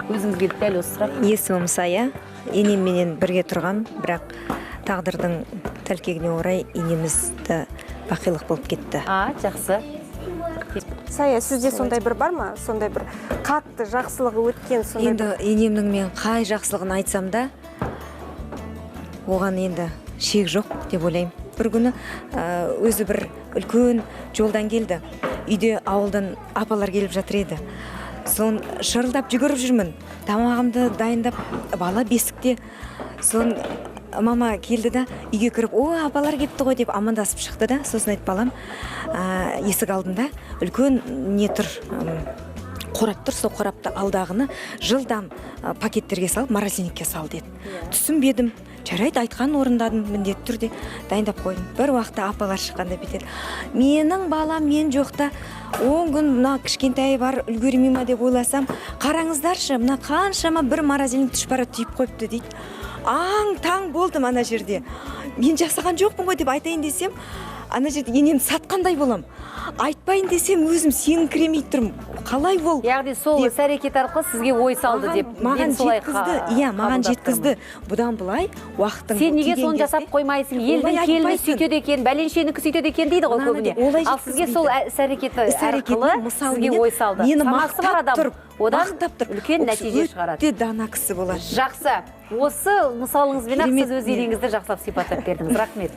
Өзіңізге дәл осы сұрақ. Есімім Сая, енемменен бірге тұрғам, бірақ тағдырдың тәлкегіне орай енемізді бақилық болып кетті. Жақсы. Сая, сізде сондай бір бар ма? Сондай бір қатты жақсылығы өткен сондай. Енді енемнің мен қай жақсылығын айтсам да, оған енді шек жоқ деп ойлаймын. Бір күні өзі бір үлкен жолдан келді. Үйде ауылдан апалар келіп жатыр еді. Сон шырылдап жүгіріп жүрмін. Тамағымды дайындап, бала бесікте. Сон мама келді да, үйге кіріп, апалар кетті ғой деп амандасып шықты да. Сосын айтты, балам, есік алдында үлкен не тұр, қорап тұр, сол қорапты алдағыны жылдам пакеттерге салып, морозильникке сал деді. Түсінбедім. Жарайды, айтқан орындадым, міндетті түрде дайындап қойдым. Бір уақытта апалар шыққанда бетер. Менің балам мен жоқта 10 күн мына кішкентайы бар, үлгермей ма деп ойласам, қараңыздаршы, мына қаншама бір морозильник түшпара түйіп қойыпты дейді. Аң-таң болдым ана жерде. Мен жасаған жоқпын ғой деп айтайын десем, ана жерде енемді сатқандай болам. Айтпайын десем, өзім сеніңкіремей тұрмын. Қалай бол? Яғни сол іс-әрекет арқылы сізге ой салды деп. Маған жеткізді. Иә, маған жеткізді. Бұдан былай уақыттың сен неге соны жасап қоймайсың? Елдің келіні сөйтеді екен, бәленшенікі сөйтеді екен дейді ғой көбіне. Ал сізге сол іс-әрекеті арқылы сізге ой салды. Мені Санасы бар адам, одан үлкен нәтиже шығарады. Өте дана кісі болады. Жақсы. Осы мысалыңызбен ақ сіз өз енеңізді жақсылап сипаттап бердіңіз. Рахмет.